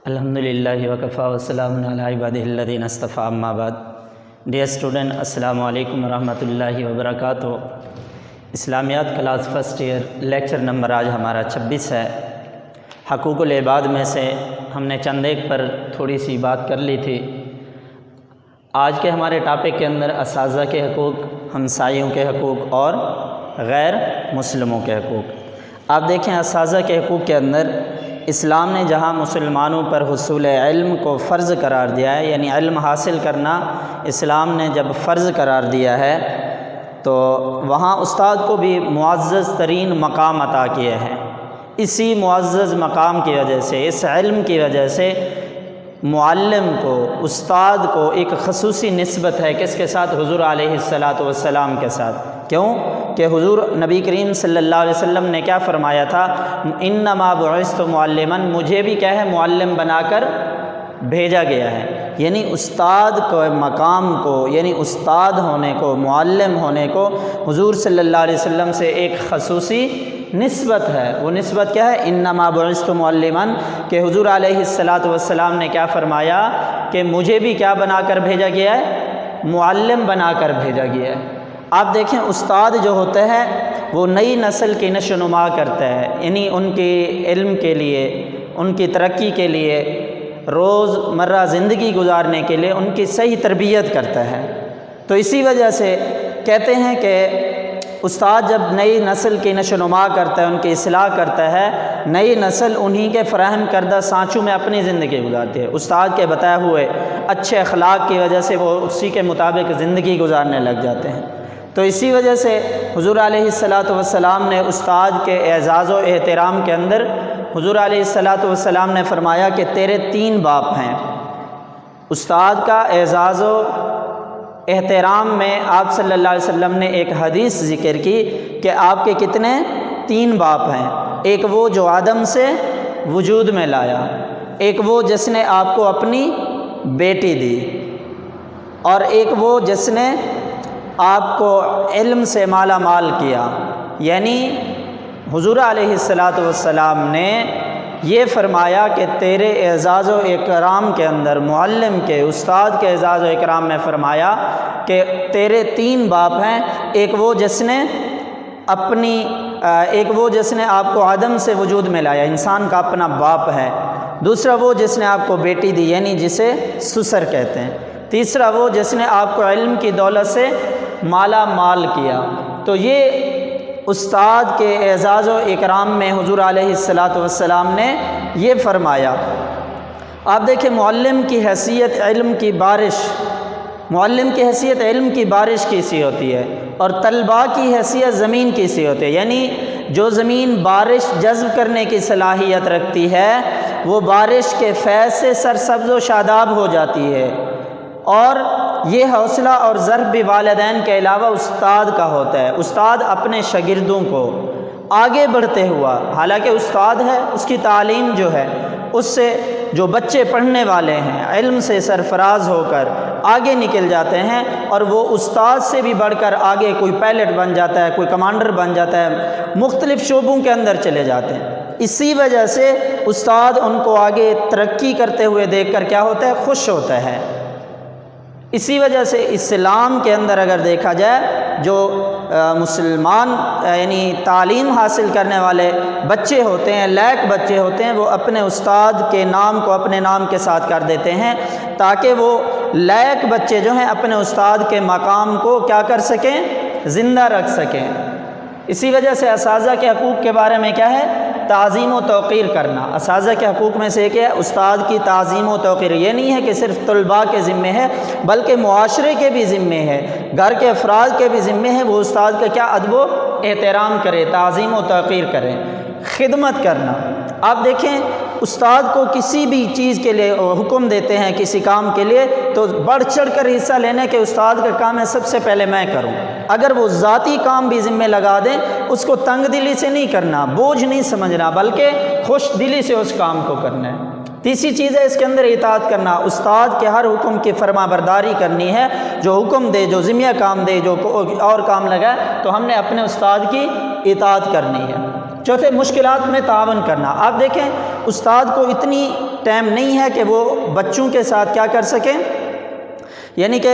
الحمدللہ وکفی وسلام علی عبادہ الذین اصطفی اما بعد. ڈیئر اسٹوڈنٹ، السلام علیکم ورحمۃ اللہ وبرکاتہ. اسلامیات class first year lecture number آج ہمارا 26 ہے. حقوق العباد میں سے ہم نے چند ایک پر تھوڑی سی بات کر لی تھی. آج کے ہمارے ٹاپک کے اندر اساتذہ کے حقوق، ہمسایوں کے حقوق اور غیر مسلموں کے حقوق. آپ دیکھیں اساتذہ کے حقوق کے اندر اسلام نے جہاں مسلمانوں پر حصول علم کو فرض قرار دیا ہے، یعنی علم حاصل کرنا اسلام نے جب فرض قرار دیا ہے تو وہاں استاد کو بھی معزز ترین مقام عطا کیا ہے. اسی معزز مقام کی وجہ سے، اس علم کی وجہ سے معلم کو، استاد کو ایک خصوصی نسبت ہے کس کے ساتھ؟ حضور علیہ الصلاۃ کے ساتھ. کیوں کہ حضور نبی کریم صلی اللہ علیہ وسلم نے کیا فرمایا تھا؟ انما بعثت معلما، مجھے بھی کیا ہے؟ معلم بنا کر بھیجا گیا ہے. یعنی استاد کو مقام کو، یعنی استاد ہونے کو، معلم ہونے کو حضور صلی اللہ علیہ وسلم سے ایک خصوصی نسبت ہے. وہ نسبت کیا ہے؟ انما بعثت معلما، کہ حضور علیہ الصلاۃ نے کیا فرمایا کہ مجھے بھی کیا بنا کر بھیجا گیا ہے؟ معلم بنا کر بھیجا گیا ہے. آپ دیکھیں استاد جو ہوتا ہے وہ نئی نسل کی نشو و نما کرتا ہے، یعنی ان کے علم کے لیے، ان کی ترقی کے لیے، روز مرہ زندگی گزارنے کے لیے ان کی صحیح تربیت کرتا ہے. تو اسی وجہ سے کہتے ہیں کہ استاد جب نئی نسل کی نشو و نما کرتا ہے، ان کی اصلاح کرتا ہے، نئی نسل انہی کے فراہم کردہ سانچوں میں اپنی زندگی گزارتی ہے. استاد کے بتائے ہوئے اچھے اخلاق کی وجہ سے وہ اسی کے مطابق زندگی گزارنے لگ جاتے ہیں. تو اسی وجہ سے حضور علیہ الصلاۃ نے استاد کے اعزاز و احترام کے اندر حضور علیہ الصلاۃ نے فرمایا کہ تیرے 3 باپ ہیں. استاد کا اعزاز و احترام میں آپ صلی اللہ علیہ وسلم نے ایک حدیث ذکر کی کہ آپ کے کتنے؟ 3 باپ ہیں. ایک وہ جو آدم سے وجود میں لایا، ایک وہ جس نے آپ کو اپنی بیٹی دی، اور ایک وہ جس نے آپ کو علم سے مالا مال کیا. یعنی حضور علیہ الصلاۃ نے یہ فرمایا کہ تیرے اعزاز و اکرام کے اندر، معلم کے، استاد کے اعزاز و اکرام میں فرمایا کہ تیرے 3 باپ ہیں. ایک وہ جس نے آپ کو عدم سے وجود میں لایا، انسان کا اپنا باپ ہے. دوسرا وہ جس نے آپ کو بیٹی دی، یعنی جسے سسر کہتے ہیں. تیسرا وہ جس نے آپ کو علم کی دولت سے مالا مال کیا. تو یہ استاد کے اعزاز و اکرام میں حضور علیہ الصلاۃ نے یہ فرمایا. آپ دیکھیں معلم کی حیثیت علم کی بارش، معلم کی حیثیت علم کی بارش کی سی ہوتی ہے، اور طلباء کی حیثیت زمین کی سی ہوتی ہے. یعنی جو زمین بارش جذب کرنے کی صلاحیت رکھتی ہے وہ بارش کے فیض سے سرسبز و شاداب ہو جاتی ہے. اور یہ حوصلہ اور ضرب بھی والدین کے علاوہ استاد کا ہوتا ہے. استاد اپنے شاگردوں کو آگے بڑھتے ہوا، حالانکہ استاد ہے، اس کی تعلیم جو ہے اس سے جو بچے پڑھنے والے ہیں علم سے سرفراز ہو کر آگے نکل جاتے ہیں، اور وہ استاد سے بھی بڑھ کر آگے کوئی پائلٹ بن جاتا ہے، کوئی کمانڈر بن جاتا ہے، مختلف شعبوں کے اندر چلے جاتے ہیں. اسی وجہ سے استاد ان کو آگے ترقی کرتے ہوئے دیکھ کر کیا ہوتا ہے؟ خوش ہوتا ہے. اسی وجہ سے اسلام کے اندر اگر دیکھا جائے جو مسلمان یعنی تعلیم حاصل کرنے والے بچے ہوتے ہیں، لائق بچے ہوتے ہیں، وہ اپنے استاد کے نام کو اپنے نام کے ساتھ کر دیتے ہیں تاکہ وہ لائق بچے جو ہیں اپنے استاد کے مقام کو کیا کر سکیں؟ زندہ رکھ سکیں. اسی وجہ سے اساتذہ کے حقوق کے بارے میں کیا ہے؟ تعظیم و توقیر کرنا. اساتذہ کے حقوق میں سے ایک ہے استاد کی تعظیم و توقیر. یہ نہیں ہے کہ صرف طلباء کے ذمے ہے، بلکہ معاشرے کے بھی ذمے ہے، گھر کے افراد کے بھی ذمے ہے. وہ استاد کا کیا ادب و احترام کرے، تعظیم و توقیر کرے. خدمت کرنا. آپ دیکھیں استاد کو کسی بھی چیز کے لیے حکم دیتے ہیں، کسی کام کے لیے، تو بڑھ چڑھ کر حصہ لینے کے استاد کا کام ہے سب سے پہلے میں کروں. اگر وہ ذاتی کام بھی ذمہ لگا دیں، اس کو تنگ دلی سے نہیں کرنا، بوجھ نہیں سمجھنا، بلکہ خوش دلی سے اس کام کو کرنا ہے. تیسری چیز ہے اس کے اندر اطاعت کرنا. استاد کے ہر حکم کی فرما برداری کرنی ہے. جو حکم دے، جو ذمہ کام دے، جو اور کام لگائے، تو ہم نے اپنے استاد کی اطاعت کرنی ہے. چوتھے، مشکلات میں تعاون کرنا. آپ دیکھیں استاد کو اتنی ٹائم نہیں ہے کہ وہ بچوں کے ساتھ کیا کر سکیں، یعنی کہ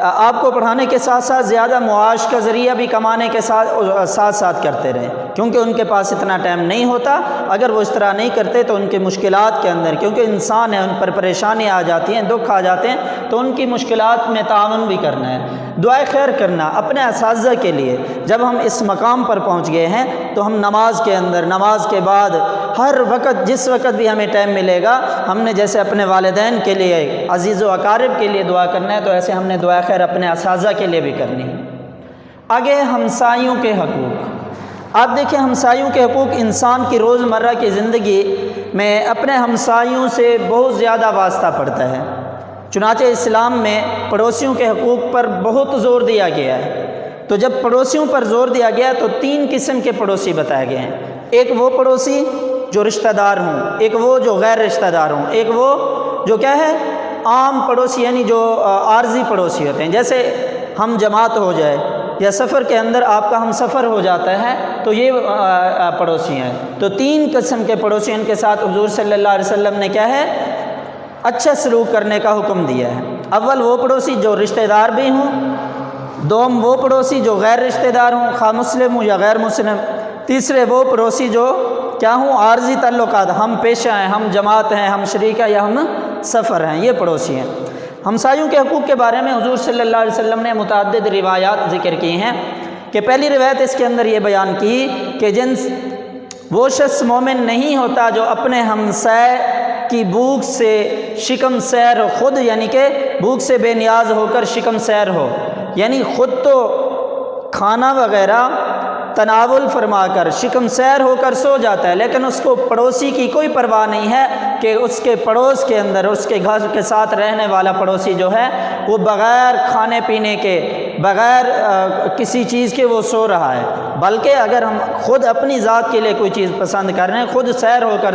آپ کو پڑھانے کے ساتھ ساتھ زیادہ معاش کا ذریعہ بھی کمانے کے ساتھ کرتے رہیں، کیونکہ ان کے پاس اتنا ٹائم نہیں ہوتا۔ اگر وہ اس طرح نہیں کرتے تو ان کے مشکلات کے اندر، کیونکہ انسان ہے، ان پر پریشانی آ جاتی ہیں، دکھ آ جاتے ہیں، تو ان کی مشکلات میں تعاون بھی کرنا ہے، دعائے خیر کرنا اپنے اساتذہ کے لیے۔ جب ہم اس مقام پر پہنچ گئے ہیں تو ہم نماز کے اندر، نماز کے بعد، ہر وقت، جس وقت بھی ہمیں ٹائم ملے گا، ہم نے جیسے اپنے والدین کے لیے، عزیز و اقارب کے لیے دعا کرنا ہے، تو ایسے ہم نے دعا خیر اپنے اساتذہ کے لیے بھی کرنی ہے۔ آگے ہمسایوں کے حقوق۔ آپ دیکھیں ہمسایوں کے حقوق انسان کی روزمرہ کی زندگی میں اپنے ہمسایوں سے بہت زیادہ واسطہ پڑتا ہے۔ چنانچہ اسلام میں پڑوسیوں کے حقوق پر بہت زور دیا گیا ہے۔ تو جب پڑوسیوں پر زور دیا گیا تو 3 قسم کے پڑوسی بتائے گئے ہیں۔ ایک وہ پڑوسی جو رشتہ دار ہوں، ایک وہ جو غیر رشتہ دار ہوں، ایک وہ جو کیا ہے عام پڑوسی، یعنی جو عارضی پڑوسی ہوتے ہیں، جیسے ہم جماعت ہو جائے یا سفر کے اندر آپ کا ہم سفر ہو جاتا ہے، تو یہ پڑوسی ہیں۔ تو 3 قسم کے پڑوسی، ان کے ساتھ حضور صلی اللہ علیہ وسلم نے کیا ہے اچھا سلوک کرنے کا حکم دیا ہے۔ اول وہ پڑوسی جو رشتہ دار بھی ہوں، دوم وہ پڑوسی جو غیر رشتہ دار ہوں، خواہ مسلم ہوں یا غیر مسلم، تیسرے وہ پڑوسی جو کیا ہوں عارضی تعلقات، ہم پیشہ ہیں، ہم جماعت ہیں، ہم شریک ہیں یا ہم سفر ہیں، یہ پڑوسی ہیں۔ ہمسایوں کے حقوق کے بارے میں حضور صلی اللہ علیہ وسلم نے متعدد روایات ذکر کی ہیں کہ پہلی روایت اس کے اندر یہ بیان کی کہ وہ شخص مومن نہیں ہوتا جو اپنے ہمسائے کی بھوک سے شکم سیر ہو، خود یعنی کہ بھوک سے بے نیاز ہو کر شکم سیر ہو، یعنی خود تو کھانا وغیرہ تناول فرما کر شکم سیر ہو کر سو جاتا ہے، لیکن اس کو پڑوسی کی کوئی پرواہ نہیں ہے کہ اس کے پڑوس کے اندر، اس کے گھر کے ساتھ رہنے والا پڑوسی جو ہے وہ بغیر کھانے پینے کے، بغیر کسی چیز کے وہ سو رہا ہے۔ بلکہ اگر ہم خود اپنی ذات کے لیے کوئی چیز پسند کر رہے ہیں، خود سیر ہو کر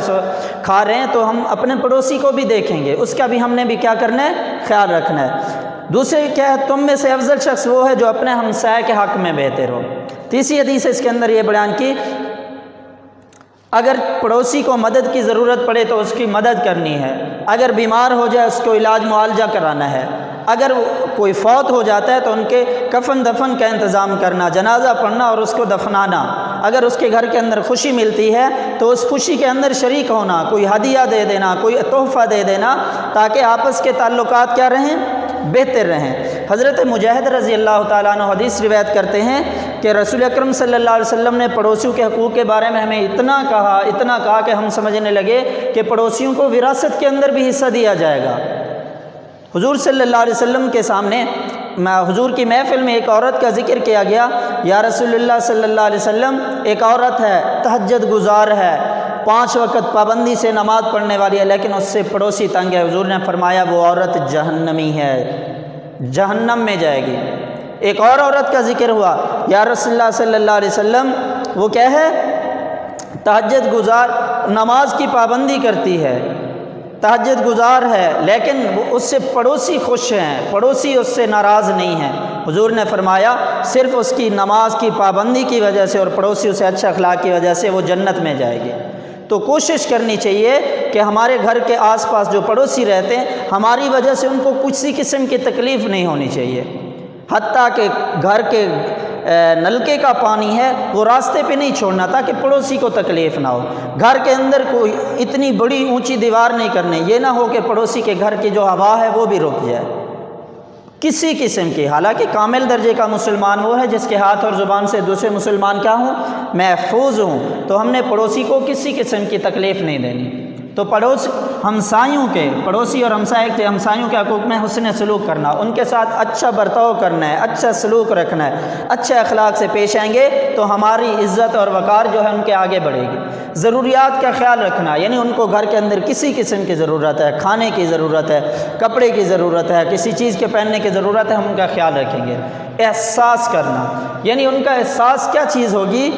کھا رہے ہیں، تو ہم اپنے پڑوسی کو بھی دیکھیں گے، اس کا بھی ہم نے بھی کیا کرنا ہے، خیال رکھنا ہے۔ دوسرے کیا ہے، تم میں سے افضل شخص وہ ہے جو اپنے ہمسائے کے حق میں بہتر ہو۔ تیسری حدیث اس کے اندر یہ بیان کی اگر پڑوسی کو مدد کی ضرورت پڑے تو اس کی مدد کرنی ہے، اگر بیمار ہو جائے اس کو علاج معالجہ کرانا ہے، اگر کوئی فوت ہو جاتا ہے تو ان کے کفن دفن کا انتظام کرنا، جنازہ پڑھنا اور اس کو دفنانا، اگر اس کے گھر کے اندر خوشی ملتی ہے تو اس خوشی کے اندر شریک ہونا، کوئی ہدیہ دے دینا، کوئی تحفہ دے دینا، تاکہ آپس کے تعلقات کیا رہیں، بہتر رہیں۔ حضرت مجاہد رضی اللہ تعالیٰ عنہ حدیث روایت کرتے ہیں کہ رسول اکرم صلی اللہ علیہ وسلم نے پڑوسیوں کے حقوق کے بارے میں ہمیں اتنا کہا کہ ہم سمجھنے لگے کہ پڑوسیوں کو وراثت کے اندر بھی حصہ دیا جائے گا۔ حضور صلی اللہ علیہ وسلم کے سامنے حضور کی محفل میں ایک عورت کا ذکر کیا گیا، یا رسول اللہ صلی اللہ علیہ وسلم ایک عورت ہے، تہجد گزار ہے، 5 وقت پابندی سے نماز پڑھنے والی ہے، لیکن اس سے پڑوسی تنگ ہے۔ حضور نے فرمایا وہ عورت جہنمی ہے، جہنم میں جائے گی۔ ایک اور عورت کا ذکر ہوا، یا رسول اللہ صلی اللہ علیہ وسلم وہ کیا ہے، تہجد گزار، نماز کی پابندی کرتی ہے، تہجد گزار ہے، لیکن اس سے پڑوسی خوش ہیں، پڑوسی اس سے ناراض نہیں ہیں۔ حضور نے فرمایا صرف اس کی نماز کی پابندی کی وجہ سے اور پڑوسی اسے اچھا اخلاق کی وجہ سے وہ جنت میں جائے گی۔ تو کوشش کرنی چاہیے کہ ہمارے گھر کے آس پاس جو پڑوسی رہتے ہیں، ہماری وجہ سے ان کو کسی قسم کی تکلیف نہیں ہونی چاہیے، حتیٰ کہ گھر کے نلکے کا پانی ہے وہ راستے پہ نہیں چھوڑنا تاکہ پڑوسی کو تکلیف نہ ہو۔ گھر کے اندر کوئی اتنی بڑی اونچی دیوار نہیں کرنی، یہ نہ ہو کہ پڑوسی کے گھر کی جو ہوا ہے وہ بھی رک جائے کسی قسم کی۔ حالانکہ کامل درجے کا مسلمان وہ ہے جس کے ہاتھ اور زبان سے دوسرے مسلمان کیا ہوں، محفوظ ہوں، تو ہم نے پڑوسی کو کسی قسم کی تکلیف نہیں دینی۔ تو ہمسایوں کے، پڑوسی اور ہمسایوں کے حقوق میں حسن سلوک کرنا، ان کے ساتھ اچھا برتاؤ کرنا ہے، اچھا سلوک رکھنا ہے، اچھے اخلاق سے پیش آئیں گے تو ہماری عزت اور وقار جو ہے ان کے آگے بڑھے گی۔ ضروریات کا خیال رکھنا، یعنی ان کو گھر کے اندر کسی قسم کی ضرورت ہے، کھانے کی ضرورت ہے، کپڑے کی ضرورت ہے، کسی چیز کے پہننے کی ضرورت ہے، ہم ان کا خیال رکھیں گے۔ احساس کرنا، یعنی ان کا احساس کیا چیز ہوگی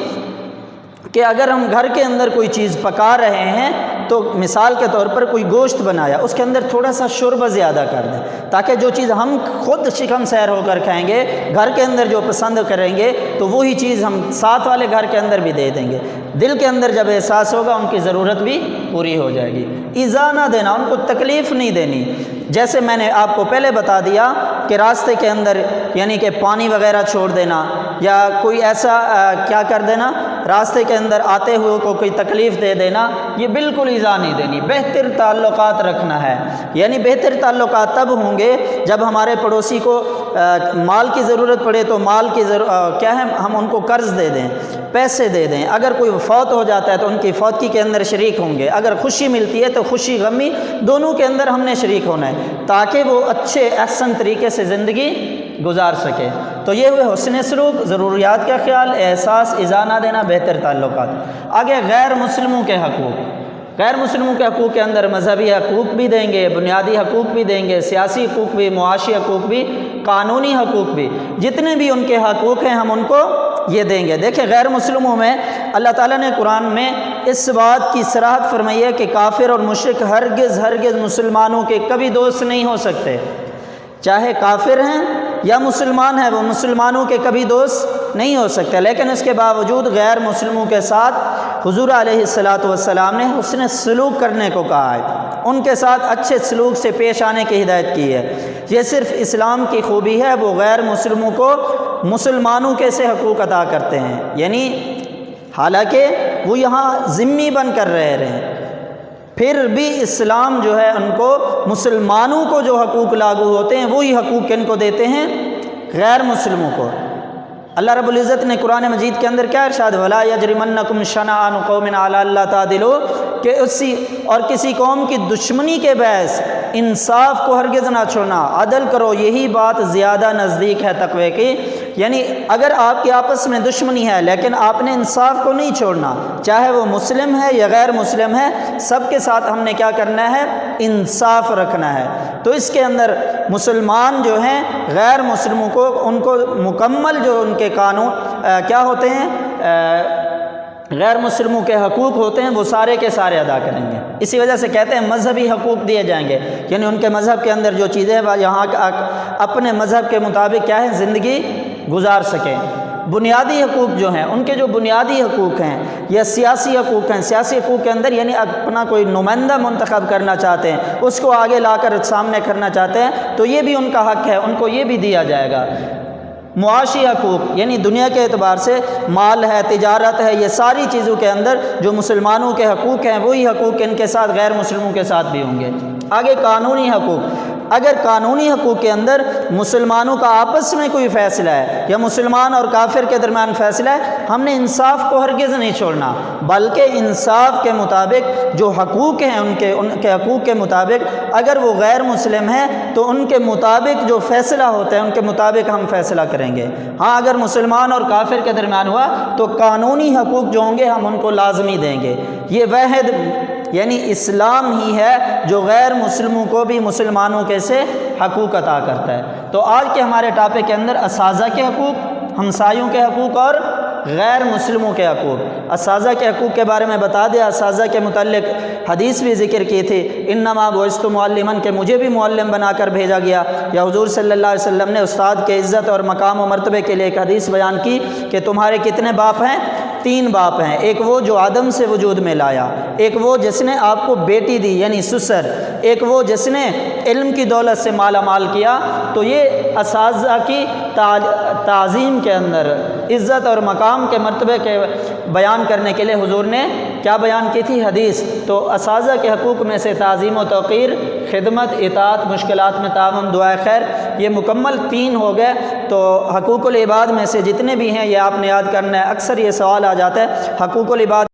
کہ اگر ہم گھر کے اندر کوئی چیز پکا رہے ہیں تو مثال کے طور پر کوئی گوشت بنایا، اس کے اندر تھوڑا سا شوربہ زیادہ کر دیں، تاکہ جو چیز ہم خود شکم سیر ہو کر کھائیں گے، گھر کے اندر جو پسند کریں گے، تو وہی چیز ہم ساتھ والے گھر کے اندر بھی دے دیں گے۔ دل کے اندر جب احساس ہوگا ان کی ضرورت بھی پوری ہو جائے گی۔ ایذا نہ دینا، ان کو تکلیف نہیں دینی۔ جیسے میں نے آپ کو پہلے بتا دیا کہ راستے کے اندر یعنی کہ پانی وغیرہ چھوڑ دینا، یا کوئی ایسا کیا کر دینا، راستے کے اندر آتے ہوئے کو کوئی تکلیف دے دینا، یہ بالکل ایذا نہیں دینی۔ بہتر تعلقات رکھنا ہے، یعنی بہتر تعلقات تب ہوں گے جب ہمارے پڑوسی کو مال کی ضرورت پڑے تو مال کی کیا ہے، ہم ان کو قرض دے دیں، پیسے دے دیں۔ اگر کوئی فوت ہو جاتا ہے تو ان کی فوتگی کے اندر شریک ہوں گے۔ اگر خوشی ملتی ہے تو خوشی غمی دونوں کے اندر ہم نے شریک ہونا ہے، تاکہ وہ اچھے احسن طریقے سے زندگی گزار سکے۔ تو یہ ہوئے حسن سلوک، ضروریات کا خیال، احساس، ایذا نہ دینا، بہتر تعلقات۔ آگے غیر مسلموں کے حقوق۔ غیر مسلموں کے حقوق کے اندر مذہبی حقوق بھی دیں گے، بنیادی حقوق بھی دیں گے، سیاسی حقوق بھی، معاشی حقوق بھی، قانونی حقوق بھی، جتنے بھی ان کے حقوق ہیں ہم ان کو یہ دیں گے۔ دیکھیں غیر مسلموں میں اللہ تعالیٰ نے قرآن میں اس بات کی صراحت فرمائی ہے کہ کافر اور مشرک ہرگز مسلمانوں کے کبھی دوست نہیں ہو سکتے، چاہے کافر ہیں یا مسلمان ہیں، وہ مسلمانوں کے کبھی دوست نہیں ہو سکتے۔ لیکن اس کے باوجود غیر مسلموں کے ساتھ حضور علیہ الصلاۃ نے حسن سلوک کرنے کو کہا ہے، ان کے ساتھ اچھے سلوک سے پیش آنے کی ہدایت کی ہے۔ یہ صرف اسلام کی خوبی ہے، وہ غیر مسلموں کو مسلمانوں کے سے حقوق عطا کرتے ہیں، یعنی حالانکہ وہ یہاں ذمہ بن کر رہ رہے ہیں، پھر بھی اسلام جو ہے ان کو مسلمانوں کو جو حقوق لاگو ہوتے ہیں وہی حقوق کن کو دیتے ہیں، غیر مسلموں کو۔ اللہ رب العزت نے قرآن مجید کے اندر کیا ارشاد، وَلَا يَجْرِمَنَّكُمْ شَنَآنُ قَوْمٍ عَلَىٰ أَلَّا تَعْدِلُوا، کہ کسی قوم کی دشمنی کے باعث انصاف کو ہرگز نہ چھوڑنا، عدل کرو، یہی بات زیادہ نزدیک ہے تقوی کی۔ یعنی اگر آپ کی آپس میں دشمنی ہے لیکن آپ نے انصاف کو نہیں چھوڑنا، چاہے وہ مسلم ہے یا غیر مسلم ہے، سب کے ساتھ ہم نے کیا کرنا ہے، انصاف رکھنا ہے۔ تو اس کے اندر مسلمان جو ہیں غیر مسلموں کو ان کو مکمل جو ان کے قانون کیا ہوتے ہیں، غیر مسلموں کے حقوق ہوتے ہیں، وہ سارے کے سارے ادا کریں گے۔ اسی وجہ سے کہتے ہیں مذہبی حقوق دیے جائیں گے، یعنی ان کے مذہب کے اندر جو چیزیں یہاں اپنے مذہب کے مطابق کیا ہے زندگی گزار سکیں۔ بنیادی حقوق جو ہیں، ان کے جو بنیادی حقوق ہیں یا سیاسی حقوق ہیں، سیاسی حقوق کے اندر یعنی اپنا کوئی نمائندہ منتخب کرنا چاہتے ہیں، اس کو آگے لا کر سامنے کرنا چاہتے ہیں، تو یہ بھی ان کا حق ہے، ان کو یہ بھی دیا جائے گا۔ معاشی حقوق یعنی دنیا کے اعتبار سے مال ہے، تجارت ہے، یہ ساری چیزوں کے اندر جو مسلمانوں کے حقوق ہیں وہی حقوق ان کے ساتھ غیر مسلموں کے ساتھ بھی ہوں گے۔ آگے قانونی حقوق، اگر قانونی حقوق کے اندر مسلمانوں کا آپس میں کوئی فیصلہ ہے یا مسلمان اور کافر کے درمیان فیصلہ ہے، ہم نے انصاف کو ہرگز نہیں چھوڑنا، بلکہ انصاف کے مطابق جو حقوق ہیں ان کے حقوق کے مطابق اگر وہ غیر مسلم ہیں تو ان کے مطابق جو فیصلہ ہوتا ہے ان کے مطابق ہم فیصلہ کریں گے۔ ہاں اگر مسلمان اور کافر کے درمیان ہوا تو قانونی حقوق جو ہوں گے ہم ان کو لازمی دیں گے۔ یہ واحد یعنی اسلام ہی ہے جو غیر مسلموں کو بھی مسلمانوں کے سے حقوق عطا کرتا ہے۔ تو آج کے ہمارے ٹاپک کے اندر اساتذہ کے حقوق، ہمسایوں کے حقوق اور غیر مسلموں کے حقوق۔ اساتذہ کے حقوق کے بارے میں بتا دیا، اساتذہ کے متعلق حدیث بھی ذکر کی تھی، انما بعثت معلما، کہ مجھے بھی معلم بنا کر بھیجا گیا، یا حضور صلی اللہ علیہ وسلم نے استاد کے عزت اور مقام و مرتبے کے لیے ایک حدیث بیان کی کہ تمہارے کتنے باپ ہیں؟ 3 باپ ہیں، ایک وہ جو آدم سے وجود میں لایا، ایک وہ جس نے آپ کو بیٹی دی یعنی سسر، ایک وہ جس نے علم کی دولت سے مالا مال کیا۔ تو یہ اساتذہ کی تعظیم کے اندر عزت اور مقام کے مرتبے کے بیان کرنے کے لیے حضور نے کیا بیان کی تھی؟ حدیث۔ تو اساتذہ کے حقوق میں سے تعظیم و توقیر، خدمت، اطاعت، مشکلات میں تعاون، دعائے خیر، یہ مکمل 3 ہو گئے۔ تو حقوق العباد میں سے جتنے بھی ہیں یہ آپ نے یاد کرنا ہے، اکثر یہ سوال آ جاتا ہے حقوق العباد